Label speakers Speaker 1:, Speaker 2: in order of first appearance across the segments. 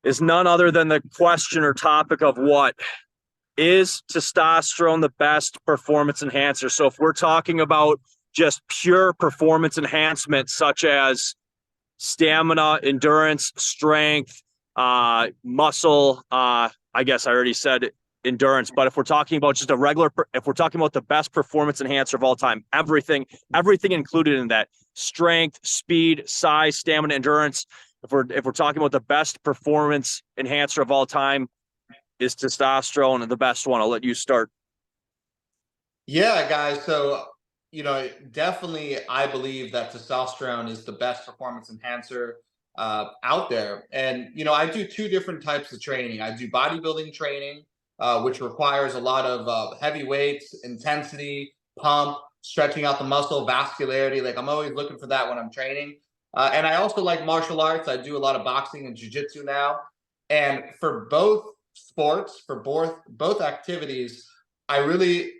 Speaker 1: is none other than the question or topic of what is testosterone the best performance enhancer? So if we're talking about just pure performance enhancement, such as stamina, endurance, strength, muscle, I guess I already said endurance, but if we're talking about just a regular, if we're talking about the best performance enhancer of all time, everything included in that: strength, speed, size, stamina, endurance. If we're talking about the best performance enhancer of all time, is testosterone the best one? I'll let you start.
Speaker 2: Yeah, guys. So, definitely, I believe that testosterone is the best performance enhancer out there. And, I do two different types of training. I do bodybuilding training, which requires a lot of heavy weights, intensity, pump, stretching out the muscle, vascularity. Like, I'm always looking for that when I'm training. And I also like martial arts. I do a lot of boxing and jujitsu now. And for both sports, for both activities, I really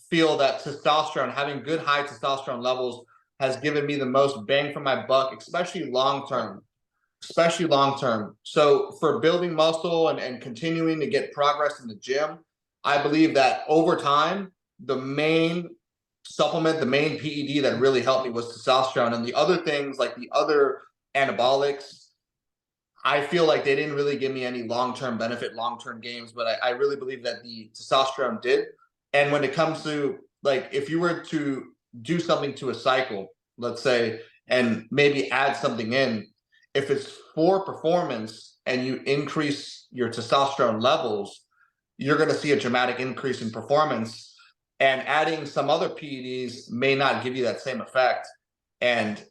Speaker 2: feel that testosterone, having good high testosterone levels, has given me the most bang for my buck, especially long term. Especially long term. So for building muscle and continuing to get progress in the gym, I believe that over time, the main supplement, the main PED that really helped me was testosterone. And the other things like the other anabolics, I feel like they didn't really give me any long term benefit, long term gains, but I really believe that the testosterone did. And when it comes to like, if you were to do something to a cycle, let's say, and maybe add something in, if it's for performance and you increase your testosterone levels, you're going to see a dramatic increase in performance. And adding some other PEDs may not give you that same effect. And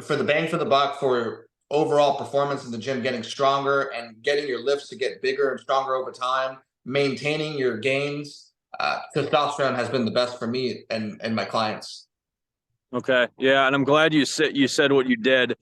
Speaker 2: for the bang for the buck, for overall performance in the gym, getting stronger and getting your lifts to get bigger and stronger over time, maintaining your gains, testosterone has been the best for me and my clients.
Speaker 1: Okay. Yeah, and I'm glad you said what you did,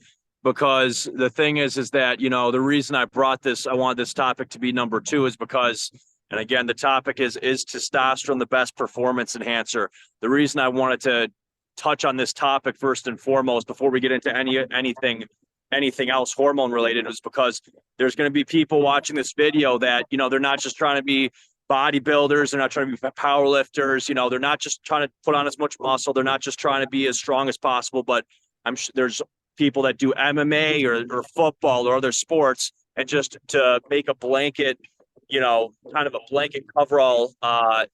Speaker 1: because the thing is that, the reason I want this topic to be number two is because, and again, the topic is testosterone the best performance enhancer? The reason I wanted to touch on this topic first and foremost before we get into anything else hormone related is because there's going to be people watching this video that, they're not just trying to be bodybuilders. They're not trying to be power lifters. They're not just trying to put on as much muscle. They're not just trying to be as strong as possible. But I'm sure there's people that do MMA or football or other sports, and just to make a blanket, kind of a blanket coverall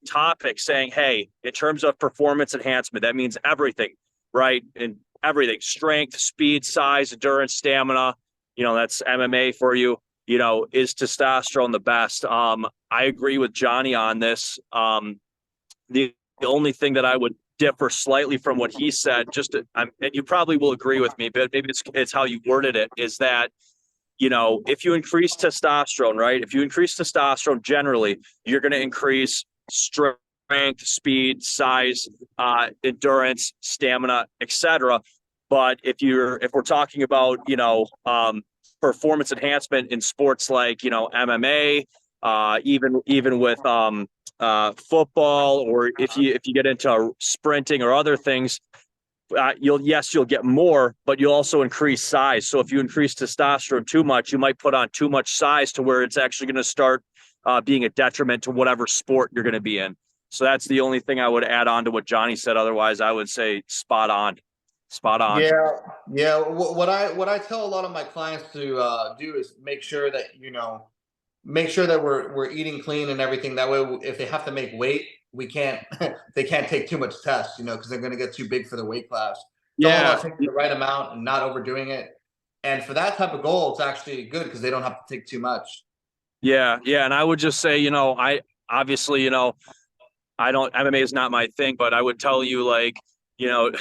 Speaker 1: topic saying, hey, in terms of performance enhancement, that means everything, right? And everything: strength, speed, size, endurance, stamina. That's MMA for you. Is testosterone the best? I agree with Johnny on this. The only thing that I would differ slightly from what he said, and you probably will agree with me, but maybe it's how you worded it, is that, if you increase testosterone, right? If you increase testosterone generally, you're going to increase strength, speed, size, endurance, stamina, etc. But if we're talking about, performance enhancement in sports like, MMA, even with football, or if you get into sprinting or other things, you'll get more, but you'll also increase size. So if you increase testosterone too much, you might put on too much size to where it's actually going to start being a detriment to whatever sport you're going to be in. So that's the only thing I would add on to what Johnny said. Otherwise, I would say spot on, spot on.
Speaker 2: Yeah, yeah. What I tell a lot of my clients to do is make sure that we're eating clean and everything. That way, if they have to make weight, we can't they can't take too much tests, because they're going to get too big for the weight class. It's all
Speaker 1: Yeah,
Speaker 2: about taking the right amount and not overdoing it. And for that type of goal, it's actually good because they don't have to take too much.
Speaker 1: yeah. And I would just say, I obviously, I don't, MMA is not my thing, but I would tell you, like, you know,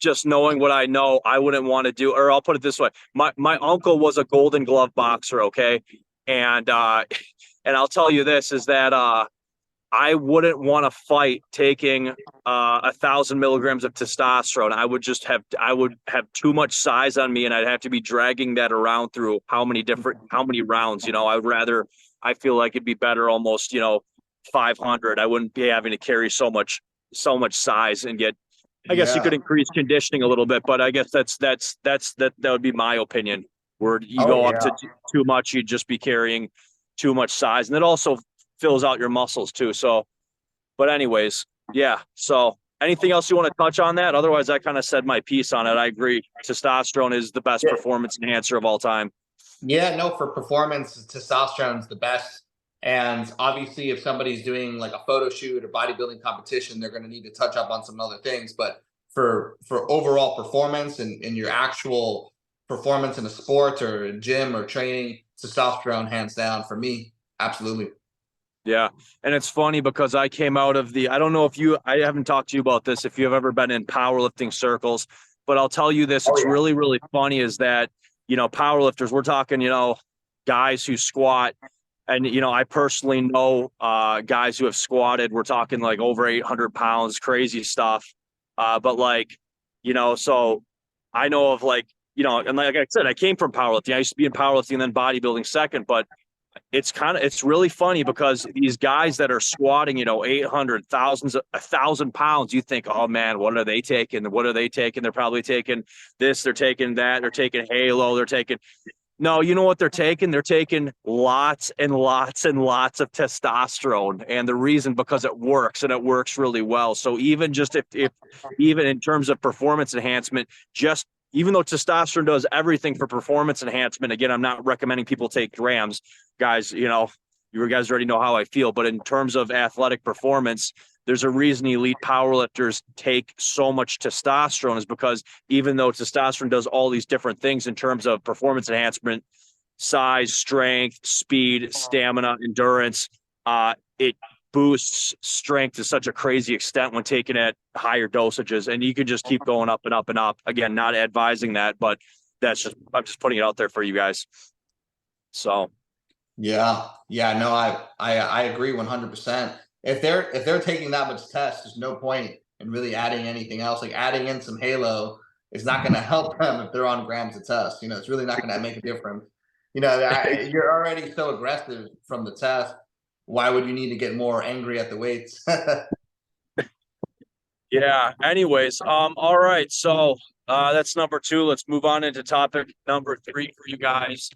Speaker 1: just knowing what I know, I wouldn't want to do, or I'll put it this way. My uncle was a Golden Glove boxer, okay? And and I'll tell you this is that I wouldn't want to fight taking 1,000 milligrams of testosterone. I would have too much size on me, and I'd have to be dragging that around through how many rounds. I feel like it'd be better almost, 500. I wouldn't be having to carry so much size and get. I guess you
Speaker 2: Yeah.
Speaker 1: could increase conditioning a little bit, but I guess that would be my opinion. where you
Speaker 2: Oh
Speaker 1: go up
Speaker 2: yeah.
Speaker 1: to too much, you'd just be carrying too much size. And it also fills out your muscles too. So, but anyways, yeah. So anything else you want to touch on that? Otherwise, I kind of said my piece on it. I agree. Testosterone is the best
Speaker 2: Yeah.
Speaker 1: performance enhancer of all time.
Speaker 2: Yeah, no, for performance, testosterone's the best. And obviously, if somebody's doing like a photo shoot or bodybuilding competition, they're going to need to touch up on some other things. But for overall performance and your actual performance in a sport or a gym or training, testosterone hands down for me. Absolutely.
Speaker 1: Yeah. And it's funny because I came out of I don't know if I haven't talked to you about this, if you've ever been in powerlifting circles, but I'll tell you this,
Speaker 2: Oh
Speaker 1: it's
Speaker 2: yeah.
Speaker 1: really, really funny is that, powerlifters, we're talking, guys who squat. And, I personally know guys who have squatted, we're talking like over 800 pounds, crazy stuff. But like, so I know of like, and like I said, I came from powerlifting. I used to be in powerlifting and then bodybuilding second, but it's really funny because these guys that are squatting, 800 thousands, 1,000 pounds, you think, oh man, what are they taking? What are they taking? They're probably taking this, they're taking that, they're taking Halo, they're taking, no, you know what they're taking? They're taking lots and lots and lots of testosterone. And the reason, because it works and it works really well. So even just if even in terms of performance enhancement, just even though testosterone does everything for performance enhancement, again, I'm not recommending people take grams, guys, you guys already know how I feel, but in terms of athletic performance, there's a reason elite powerlifters take so much testosterone, is because even though testosterone does all these different things in terms of performance enhancement, size, strength, speed, stamina, endurance, it boosts strength to such a crazy extent when taken at higher dosages. And you can just keep going up and up and up. Again, not advising that, but I'm just putting it out there for you guys. So
Speaker 2: Yeah. Yeah. No, I agree 100%. If they're taking that much test, there's no point in really adding anything else. Like adding in some Halo is not going to help them if they're on grams of test. It's really not going to make a difference. You're already so aggressive from the test. Why would you need to get more angry at the weights?
Speaker 1: yeah. Anyways, all right. So that's number two. Let's move on into topic number three for you guys.